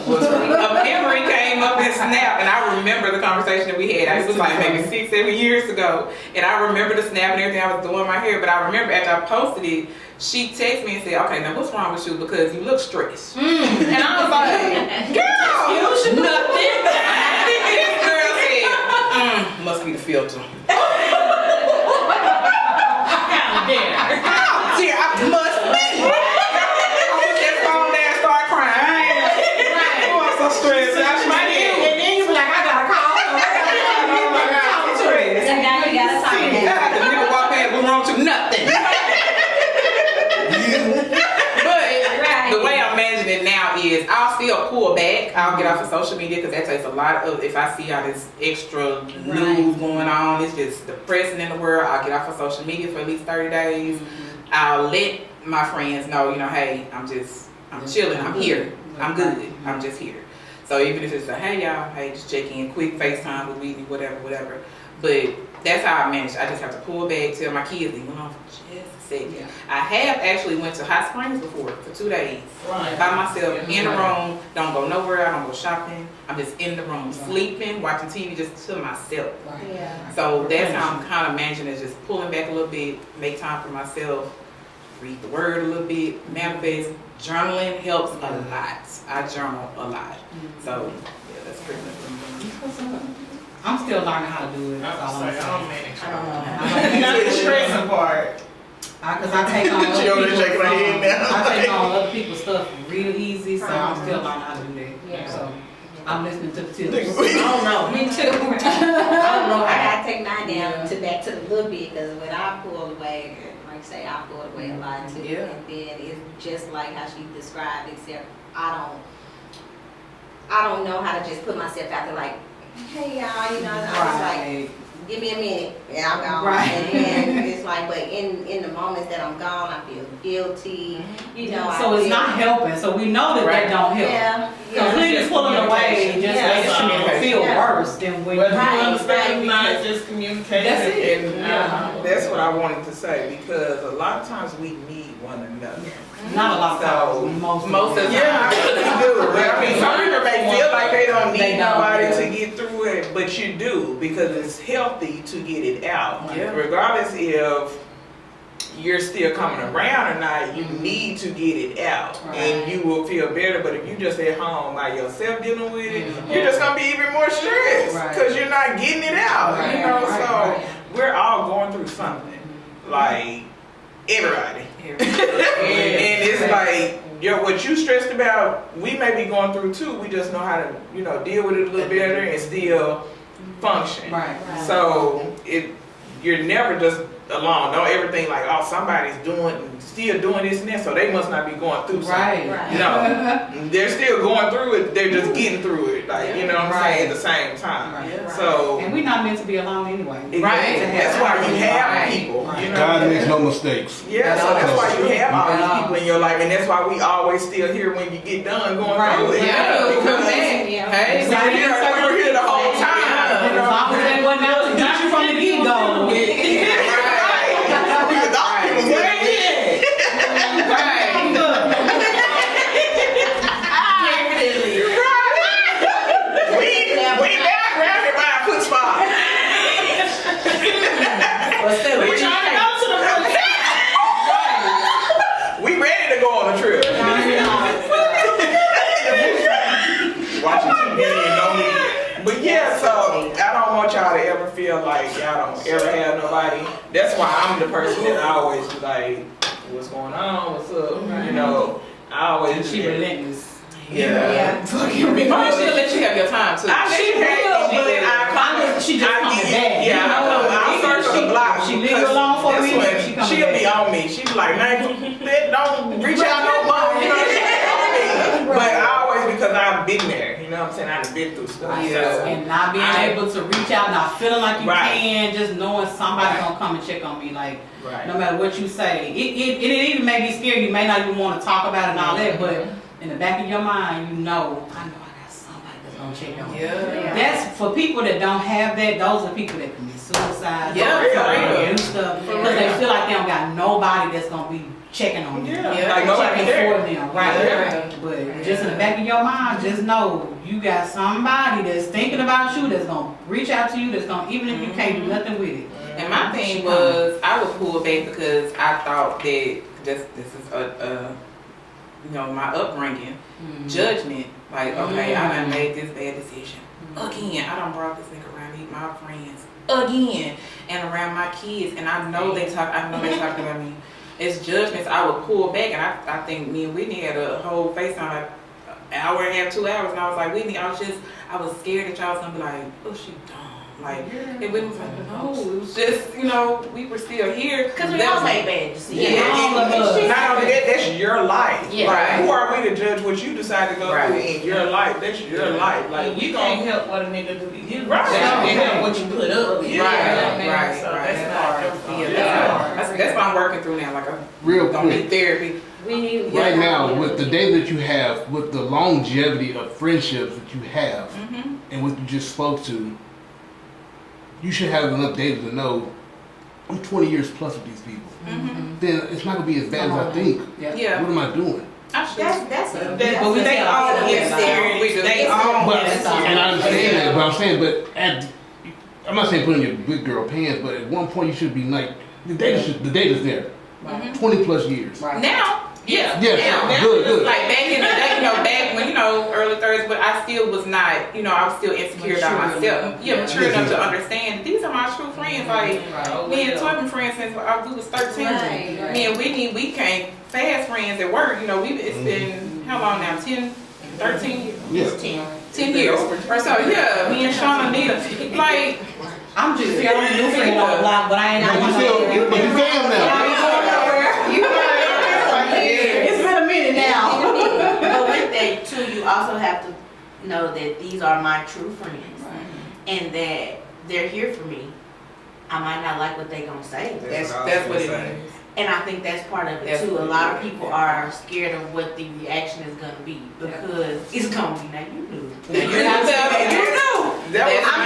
A memory came up in Snap, and I remember the conversation that we had. It was like maybe 6-7 years ago, and I remember the Snap and everything. I was doing my hair, but I remember after I posted it, she texted me and said, okay, now what's wrong with you, because you look stressed. And I was like, girl, nothing. This girl said, must be the filter. I must be. I put that phone down and start crying. I'm so stressed. And then you be like, I gotta call her. So now you gotta talk to them. The nigga walk past, what's wrong with you? Nothing. But the way I'm managing it now is I'll still pull back. I'll get off of social media because that takes a lot of, if I see all this extra news going on, it's just depressing in the world, I'll get off of social media for at least 30 days. I'll let my friends know, hey, I'm chilling, I'm here, I'm good, I'm just here. So even if it's a, hey y'all, hey, just check in, quick FaceTime with Witty, whatever. But that's how I manage. I just have to pull back, tell my kids, they went on for just a second. Yeah. I have actually went to Hot Springs before for 2 days. Right. By myself, in the room, don't go nowhere, I don't go shopping. I'm just in the room, sleeping, watching TV just to myself. Yeah. So that's how I'm kind of managing it, just pulling back a little bit, make time for myself, read the word a little bit, manifest. Journaling helps a lot. I journal a lot. So yeah, that's pretty much what I'm doing. I'm still learning how to do it. That's all I'm I don't saying. manage. I don't know. Not the stressing part. Because I take on She other only people's, shaking her head now. I take on other people's stuff real easy, so I'm still learning how to do that. Yeah. So I'm listening to the tips. I don't know. Me too. I don't know. I gotta take mine down to back to the little bit because when I pull away, like I say, I pull away a lot too. Yeah. And then it's just like how she described, except I don't know how to just put myself out there like, hey y'all, you know, I was like, give me a minute, and I'm gone. Right. And then it's like, but in the moments that I'm gone, I feel guilty. You know, So it's not helping. So we know that that don't help. Yeah. Completely pulling away just makes you feel worse than when Whether you Right, understand or not, because- just communicate. That's it. And that's what I wanted to say, because a lot of times we need one another. not a lot of So, times, most of the Yeah, we do. But I mean, some people may feel like they don't They need don't, nobody yeah. to get through it, but you do, because it's healthy to get it out. Yeah. Regardless if you're still coming around or not, you need to get it out, Right. and you will feel better. But if you just at home by yourself dealing with it, Mhm. you're just gonna be even more stressed Right. because you're not getting it out. Right, You know, right, so right. we're all going through something, like everybody. And it's like, what you stressed about, we may be going through too. We just know how to, deal with it a little better and still function. Right. So you're never just alone. Don't ever think like, oh, somebody's still doing this and that, so they must not be going through something. Right. No, they're still going through it. They're just getting through it, like you know what I'm saying, at the same time. Right. So And we're not meant to be alone anyway. right, that's why you have Right. people. You know? God makes no mistakes. Yeah, so that's why you have all Yeah. these people in your life, and that's why we always still here when you get done going Right. through it. Yeah, Because Yeah. Hey, we were here the whole time. As You know? long as they wasn't out to get you from the get-go. We thought people was gonna get I'm good. we back around here by a foot spot. But still, We trying to go to the We ready to go on a trip. Watching TV and no need. But yeah, so I don't want y'all to ever feel like y'all don't ever have nobody. That's why I'm the person that always be like, what's going on? What's up? You know, I always she do that. relentless. Yeah. She'll let you have your time too. She will, but She just coming back. Yeah, You know, I circle the block. She leave you alone for a that's minute, when she coming she'll be back. on me. She be like, "Man, don't reach out no more." You know what I'm saying? But I always, because I've been there. You know what I'm saying? I've been through stuff. Yeah. So, And not being able to reach out, not feeling like you Right. can, just knowing somebody's gonna come and check on me, like right. no matter what you say. It even may be scary. You may not even want to talk about it and all that, but in the back of your mind, I know I got somebody that's gonna check on me. Yeah. That's for people that don't have that. Those are people that commit suicide. Yeah, those for that real. do stuff For because they real. feel like they don't got nobody that's gonna be checking on them. Yeah. Yeah. Like nobody Checking there. for them, right? Yeah. But just in the back of your mind, just know you got somebody that's thinking about you, that's gonna reach out to you, that's gonna, even if you can't do nothing with it. And my thing was, I would pull back because I thought that this is my upbringing, judgment. Like, okay, I done made this bad decision again. I done brought this nigga around to eat my friends again and around my kids, and I know they talked about me. It's judgments. I would pull back, and I think me and Whitney had a whole FaceTime, like an hour and a half, 2 hours, and I was like, Whitney, I was scared that y'all was gonna be like, oh, she dumb. Like, it was like, no, it was just, you know, we were still here. Because we all make bad decisions. Yeah. Not only that, that's your life. Yeah. Like, who are we to judge what you decide to go through in your life? That's your life. Like, You can't help what a nigga do to you. Right. You can't help what you put up with. Right. So that's not your fault. Yeah, that's what I'm working through now. Like, I'm Real gonna quick. need therapy. We need. Right now, with the data that you have, with the longevity of friendships that you have, and what you just spoke to, you should have enough data to know I'm 20 years plus with these people. Then it's not gonna be as bad as I think. Yeah. What am I doing? That's it. But they all get serious. They all But, get serious. and I understand that, but I'm saying, I'm not saying put in your big girl pants, but at one point you should be like, the data's there. 20 plus years. Now, yeah. Yeah, good. Like back in the day, you know, back when, you know, early 30s, but I still was not, you know, I was still insecure about myself. Yeah, mature enough to understand these are my true friends. Like, me and Toy been friends since we was 13. Right. Me and Whitney, we came fast friends at work. You know, it's been, how long now? 10, 13 years? Yeah. 10 years or so. Yeah, me and Shauna Nita. Like, I'm just here, I'm a new friend on the block, but I ain't But you fam now. It's been a minute now. But with that too, you also have to know that these are my true friends, and that they're here for me. I might not like what they gonna say. that's what it is. And I think that's part of it That's too. what A it lot of is. people are scared of what the reaction is gonna be because it's gonna be now you knew. I'm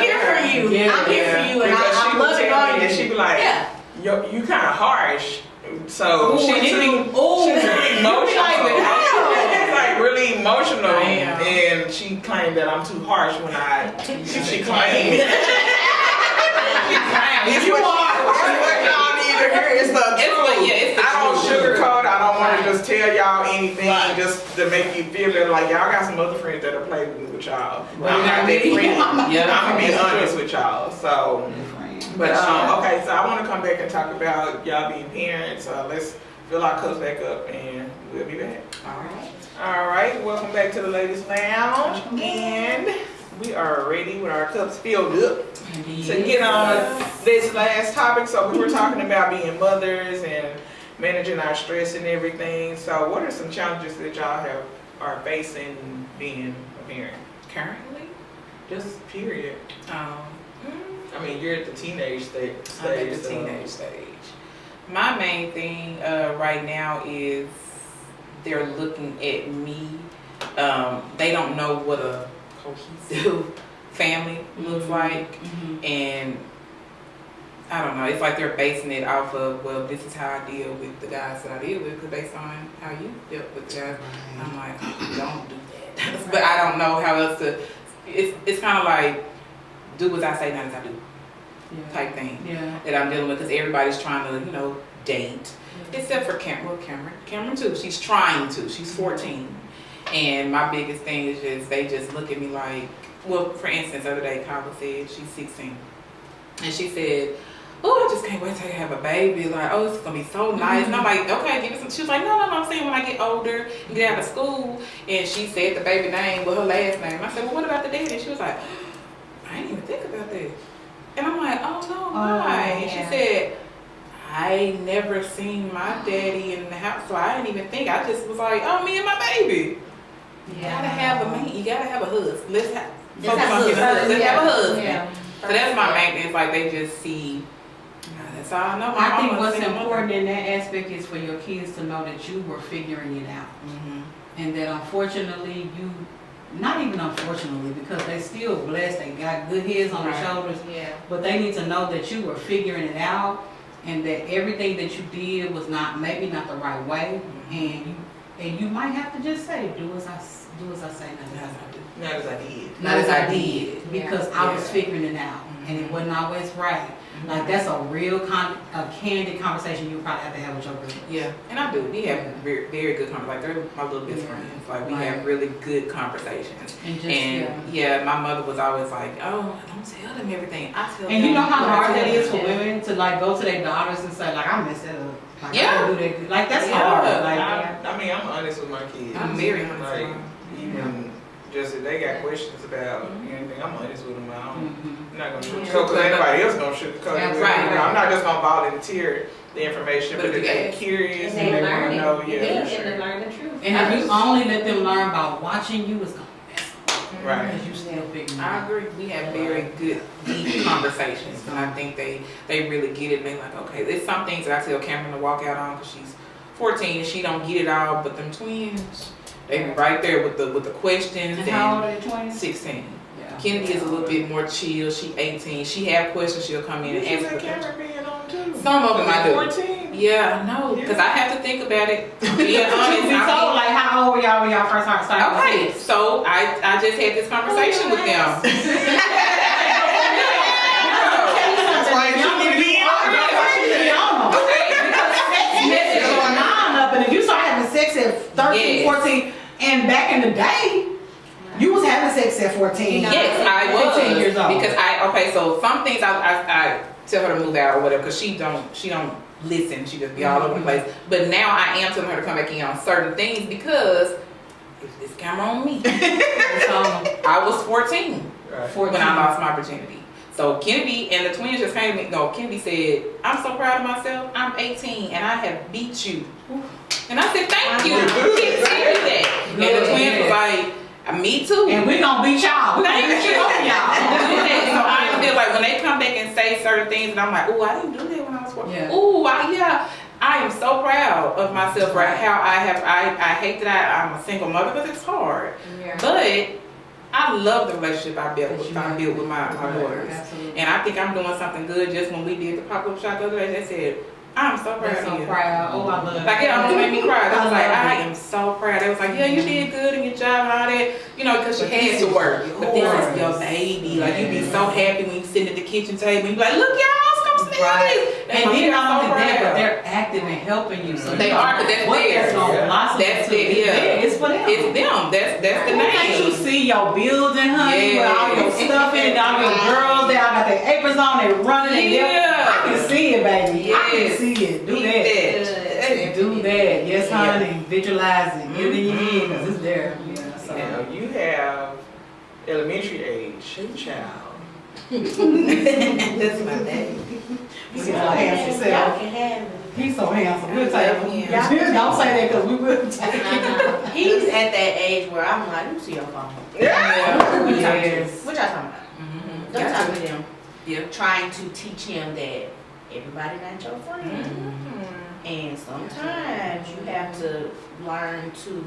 here for you. Yeah. I'm here for you, and Because she I'm would loving tell on me you. that she be like, Yeah. yo, you kind of harsh. So Ooh, she's and it too be- emotional. Damn. She's like really emotional, Damn. and she claimed that I'm too harsh when she claimed. It's what y'all need to hear. It's the truth. It's the I don't truth. sugarcoat. I don't want to just tell y'all anything just to make you feel better. Like y'all got some other friends that'll play with y'all. I'm not that friend. Yeah. I'm gonna be honest with y'all. So, but okay. So I want to come back and talk about y'all being parents. Let's fill our cups back up, and we'll be back. All right. Welcome back to the Ladies Lounge, and we are ready with our cups filled up to get on this last topic. So we were talking about being mothers and managing our stress and everything. So what are some challenges that y'all are facing being a parent currently? Just period. I mean, you're at the teenage stage. I'm at the teenage stage. My main thing right now is they're looking at me. They don't know what a cohesive family looks like, and I don't know. It's like they're basing it off of, well, this is how I deal with the guys that I deal with, because based on how you deal with the guys. I'm like, oh, don't do that. But I don't know how else to. It's kind of like, do as I say, not as I do, type thing that I'm dealing with, because everybody's trying to, you know, date, except for Cameron too. She's trying to. She's 14, and my biggest thing is just they just look at me like, well, for instance, the other day, Kava said she's 16, and she said, oh, I just can't wait till I have a baby. Like, oh, it's gonna be so nice. And I'm like, okay, give me some. She was like, no, I'm saying when I get older and get out of school. And she said the baby name with her last name. And I said, well, what about the daddy? And she was like, I didn't even think about that. And I'm like, oh no, why? And she said, I never seen my daddy in the house, so I didn't even think. I just was like, oh, me and my baby. You gotta have a man. You gotta have a husband. Let's have a husband. Yeah. So that's my main thing. It's like they just see. That's all I know. I think what's important in that aspect is for your kids to know that you were figuring it out. And that unfortunately not even unfortunately, because they still blessed, they got good heads on their shoulders, but they need to know that you were figuring it out, and that everything that you did was maybe not the right way, and you might have to just say, do as I say, Not as I did. not as I did, because I was figuring it out, and it wasn't always right. Like, that's a real candid conversation you probably have to have with your girl. Yeah, and I do. We have very, very good conversations. Like, they're my little best friends. Like, we have really good conversations. And my mother was always like, oh, don't tell them everything. I tell them. And you know how hard that is for women to like go to their daughters and say, like, I messed that up. Like, I didn't do that good. Like, that's hard. Like, I mean, I'm honest with my kids. I'm very honest. Like, even Just if they got questions about anything, I'm honest with them. I'm not gonna Yeah. sugarcoat, because anybody else gonna sugarcoat it. That's with right. me. I'm not just gonna volunteer the information, but if they're curious And and they they learn wanna it. know, Yeah, yeah, for and they sure. learn the truth. And if you only let them learn by watching you, it's gonna mess up. Right. Because you still figuring it I out. agree. We have very good, deep conversations, and I think they really get it. And they like, okay, there's some things that I tell Cameron to walk out on because she's 14 and she don't get it all. But them twins, they be right there with the questions. And how old are the twins? 16. Yeah. Kennedy is a little bit more chill. She 18. She have questions. She'll come in and You ask should for let them. Cameron being on too. Some of them I do. 14. Yeah, I know, because I have to think about it. Being honest, You told like how old were y'all when y'all first started? okay, so I just had this conversation with them. That's why you need to be on. Message going on up, and if you start having sex at 13, Yes. 14, and back in the day, you was having sex at 14. Yes, I was. 15 years old. Because so some things I tell her to move out or whatever, because she don't listen. She just be all over the place. But now I am telling her to come back in on certain things because it's camera on me. I was 14 when I lost my virginity. So Kennedy and the twins just came to me. No, Kennedy said, "I'm so proud of myself. I'm 18 and I have beat you." And I said, "Thank you." She said that. And the twins was like, "Me too." And we gonna beat y'all. Thank you. y'all. So I feel like when they come back and say certain things, and I'm like, "Ooh, I didn't do that when I was 14." Yeah. Ooh, I am so proud of myself for how I hate that I'm a single mother because it's hard. Yeah. But I love the relationship I built with my daughters. Absolutely. And I think I'm doing something good. Just when we did the pop-up shop the other day, they said, "I'm so proud They're of so you." proud. Oh, I love it. Like it almost made me cry. They was like, love "I it. am so proud." They was like, "Yeah, you did good in your job and all that." You know, because you had to work. But this is your baby. Like you be so happy when you sit at the kitchen table and you be like, "Look, y'all, come smell this." And then not only that, but they're active and helping you. So They you are, know 'cause that's what theirs. gonna blossom That's into. it, yeah. It's for them. It's them. That's the Can't you name. see your building, honey, with all your stuff in it, all your girls, they all got their aprons on, they running, and Yeah. I can see it, baby. I can Yes. see it. Do Eat that. that. Do that. Yes, Yeah. honey. Visualize it. Get it in your head, because it's there. Yeah, so. Now you have elementary age child. That's my daddy. He's so handsome. Y'all can have him. He's so handsome. We'll take him. Yeah. Don't say that because we will take him. He's at that age where I'm like, let me see your phone. Yeah. What y'all Yes. talking about? Mhm. Don't Got talk to. to them. Yeah. Trying to teach him that everybody not your friend. Mm-hmm. And sometimes you have to learn to,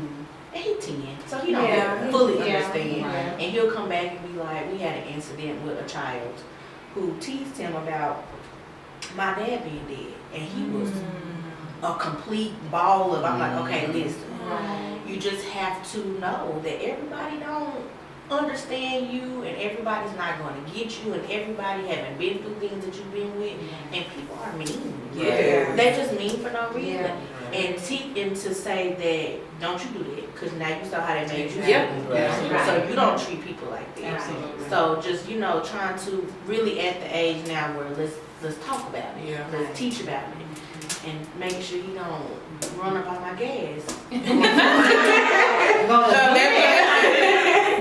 and he 10, so he don't Yeah. fully Yeah. understand. Right. And he'll come back and be like, we had an incident with a child who teased him about my dad being dead. And he was a complete ball of, I'm like, okay, listen. You just have to know that everybody don't understand you and everybody's not going to get you and everybody haven't been through things that you've been with and people are mean. Yeah. They just mean for no reason. Yeah. And teach him to say that, don't you do that, because now you saw how they made you feel. Yeah. Right. So you don't treat people like that. Absolutely. So just, trying to really at the age now where let's talk about it. Yeah. Let's teach about it. And make sure you don't run up on my gas.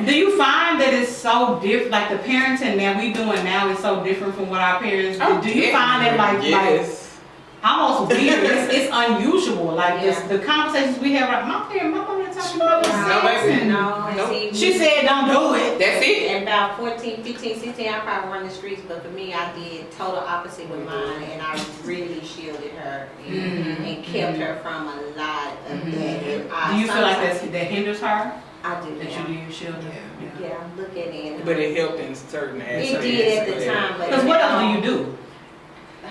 Do you find that it's so different, like the parenting that we doing now is so different from what our parents did? Oh, Do you find that like Yes. almost weird? It's unusual. Like Yeah. the conversations we have, like my mom not talking about this. No, baby. No, and Nope. see, She said don't do it. That's it. and about 14, 15, 16, I probably run the streets, but for me, I did total opposite with mine, and I really shielded her and kept her from a lot of that. And Do you feel like that hinders her? I do, That yeah. you do your children? Yeah, look at it. But it helped in certain aspects. It did at the time, but Because what now- else do you do?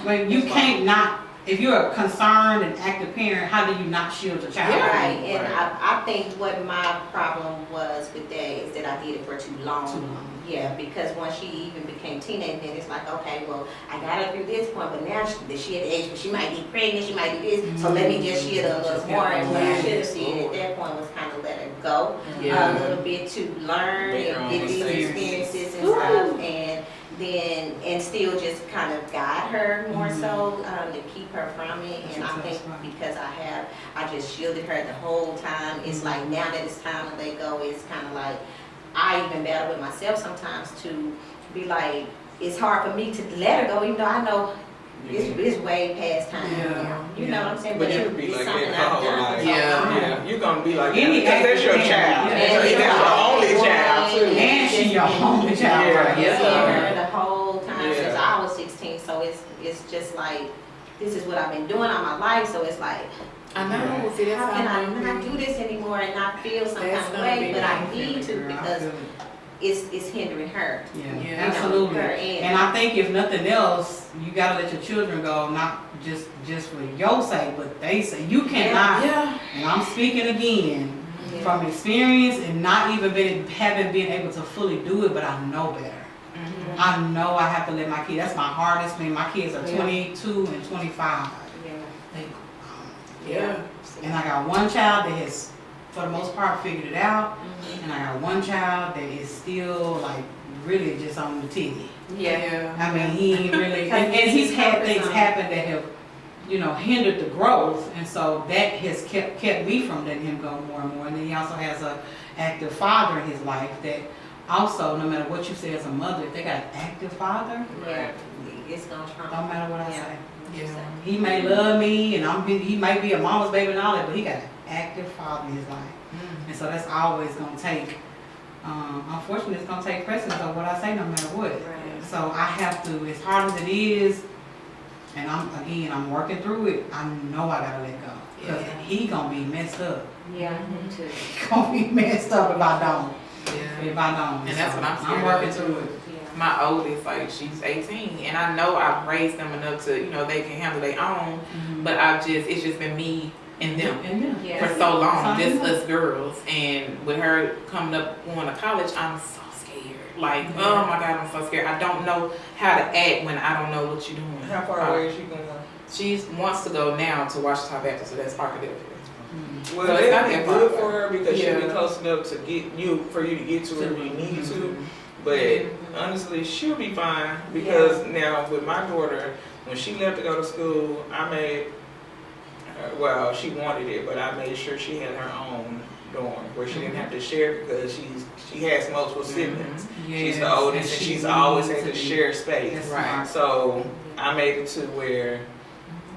Like you can't not. If you're a concerned and active parent, how do you not shield your child? Yeah, right, and I think what my problem was with that is that I did it for too long. Too long. Yeah, because once she even became teenage, then it's like, okay, well, I got her through this point, but now she at the age where she might get pregnant, she might do this, so let me just shield her a little more. And what I should have said at that point was kind of let her go a little bit to learn and get these experiences and stuff, and still just kind of guide her more so to keep her from it. And I think because I just shielded her the whole time, it's like now that it's time to let go, it's kind of like I even battle with myself sometimes to be like, it's hard for me to let her go, even though I know it's way past time. Yeah. You know what I'm saying? But you it- could be it's like something that I've the whole done life. for so Yeah. long. Yeah, you're gonna be like that Any because that's your active child. parent, yeah. That's your only child too. And she your only child. Yeah. Right? Yeah. Yeah. The whole time Yeah. since I was 16, so it's just like, this is what I've been doing all my life, so it's like, I know. See, that's how can I how not do this anymore and not feel some That's kind of gonna way, be but I the need to Girl, I because feel it. it's hindering her. Yeah, Yeah. absolutely. Her and- And I think if nothing else, you gotta let your children go, not just for your sake, but they say you cannot. Yeah. And I'm speaking again Yeah. from experience and not even haven't been able to fully do it, but I know better. Mhm. I know I have to let my kids. That's my hardest thing. My kids are Yeah. 22 and 25. Yeah. They, Yeah. and I got one child that has, for the most part, figured it out, and I got one child that is still like really just on the titty. Yeah. I mean, he ain't really, Because and he's had focused things on- happen that have, hindered the growth, and so that has kept me from letting him go more and more. And then he also has a active father in his life that also, no matter what you say as a mother, if they got an active father, Yeah. It's gonna trump. don't matter what I Yeah. say. Yeah. He may love me, and he might be a mama's baby and all that, but he got an active father in his life. Mm. And so that's always gonna take, unfortunately, it's gonna take precedence of what I say no matter what. Right. So I have to, as hard as it is, and I'm working through it, I know I gotta let go. Cause Yeah. he gonna be messed up. Yeah, me too. He gonna be messed up if I don't. Yeah. If I don't. And that's So what I'm scared I'm working of, through too. it. Yeah. My oldest, like, she's 18, and I know I've raised them enough to, they can handle their own, but it's just been me and them And then, Yeah. for so long, Same. just us girls. And with her coming up, going to college, I'm so scared. Like, oh my God, I'm so scared. I don't know how to act when I don't know what you're doing. How far away is she going? She wants to go now to Washington Baptist, so that's Arkadelphia. Well, So it's not that'd be that far good away. for her because she'll be Yeah. close enough to for you to get to where you need to. But honestly, she'll be fine because now with my daughter, when she left to go to school, I made well, she wanted it, but I made sure she had her own dorm where she didn't have to share because she has multiple siblings. She's the Yes, oldest, and she she's really always needs had to be. share space. That's Right. smart. So I made it to where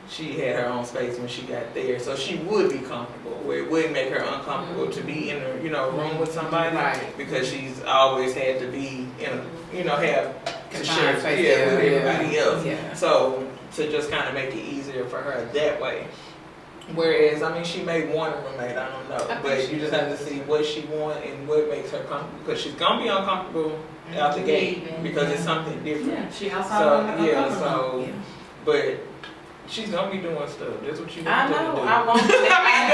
she had her own space when she got there, so she would be comfortable. Where it wouldn't make her uncomfortable to be in a room with somebody, Right. because she's always had to be in have to share Confined space, with yeah. everybody else. Yeah. So to just kind of make it easier for her that way. Whereas, I mean, she may want a roommate, I don't know, but you just have to see what she wants and what makes her comfortable, because she's gonna be uncomfortable out the gate because it's something different. Yeah, she outside. So of her yeah, comfort zone. Yeah. but she's gonna be doing stuff. That's what you I want her know. to do. I want to.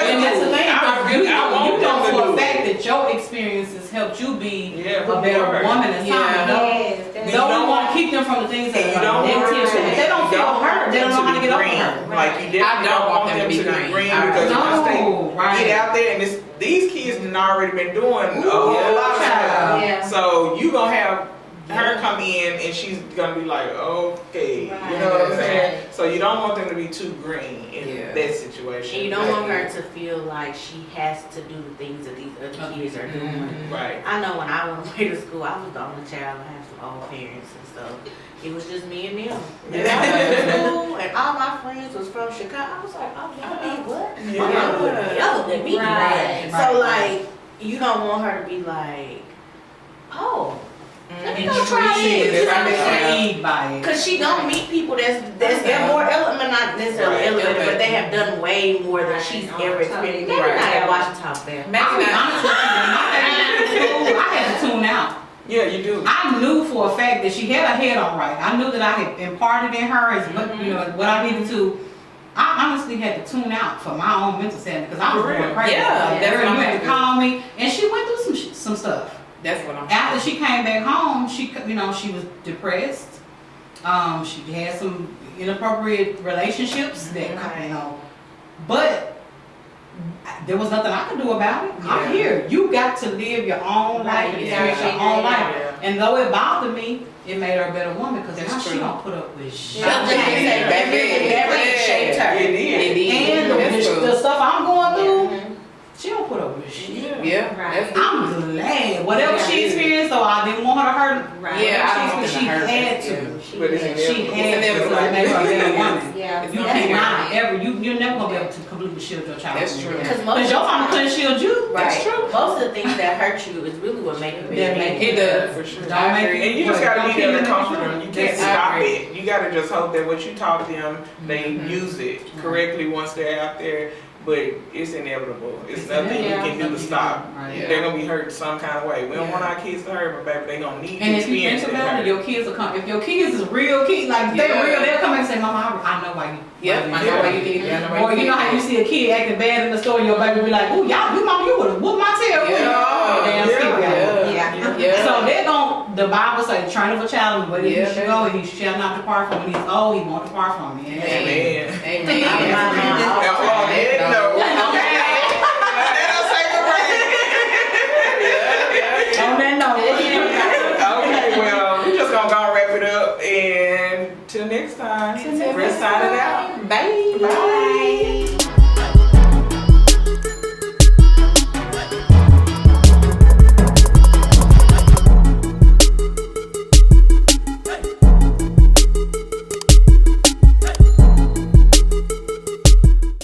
And that's the thing, I because want you them know to for do a fact it. that your experiences helped you be Yeah, a better right. woman and Yeah. something. Yes, that's- Don't we want to keep them from the things that And you are don't want negative. them to If they don't feel hurt, they don't know how to get over green. hurt. Like you definitely I don't want them to be green green. because once they No, right. get out there and these kids have already been doing a whole Yeah. lot of stuff. Yeah. So you gonna have her come in and she's gonna be like, okay, you know what I'm saying? So you don't want them to be too green in Yeah. that situation. And you don't want her to feel like she has to do the things that these other kids are doing. Right. I know when I went away to school, I was the only child. I have some old parents and stuff. It was just me and them. And I went to school, and all my friends was from Chicago. I was like, oh, y'all did what? Yeah. My mom was younger than me. Right. So, like, you don't want her to be like, oh, let me go try this. You know what I'm saying? Intrigued by it. Cause she don't meet people they're more not necessarily Right. elevated, but they have done way more than she's ever experienced. Maybe Right. not at Washington Fair. I'll be honest with you, when my baby went to school, I had to tune out. Yeah, you do. I knew for a fact that she had her head on right. I knew that I had imparted in her as what what I needed to. I honestly had to tune out for my own mental sanity because I was For going real? crazy. Yeah, Like, that's girl, what you I'm had to gonna call me, and she went through some stuff. That's what I'm. After she came back home, she she was depressed. She had some inappropriate relationships that but there was nothing I could do about it. Yeah. I'm here. You got to live your own life and experience your own life. And though it bothered me, it made her a better woman because now That's she true. don't put up with shit. Yeah. It shaped her. It is. And That's the true. stuff I'm going through, she don't put up with shit. Yeah, Right. that's good. I'm glad. Whatever she Yeah. her. Right. Yeah, I don't want She them to hurt had us, to. yeah. But it's She inevitable. had to inevitable. like make her a better woman. Yeah. It's You gonna be cannot ever, you're never gonna be able to completely shield your child. That's from true. it. Because most Cause of your the mama time, couldn't shield you. right, That's true. most of the things that hurt you is really what make you That make It does. For sure. Don't make And you just what, gotta don't be there keep to it comfort in them. You control. can't Yes, I stop agree. it. You gotta just hope that what you taught them, they use it correctly once they're out there. But it's inevitable. It's nothing you can do to stop. Right. They're gonna be hurt some kind of way. We don't Yeah. want our kids to hurt, but baby, they gonna need And to if you experience think it. about it, your kids will come. If your kids is real kids, like they're Yeah. real, they'll come and say, "Mama, I know why you." Yep, I know why you did that. I know why Or you know how you see a kid acting bad in the store, and your baby be like, "Ooh, y'all, you mama, you would've whooped my tail." Yeah. Damn scared. Yeah. Yeah. So they don't. The Bible says, "Train up a child, but if Yeah, he should go, he shall not depart from. When he's old, he won't depart from me." Amen. Amen. Amen. Now, on that note, On that note. okay, well, we're just gonna go wrap it up, and till next time, we're signing out. Bye. Bye.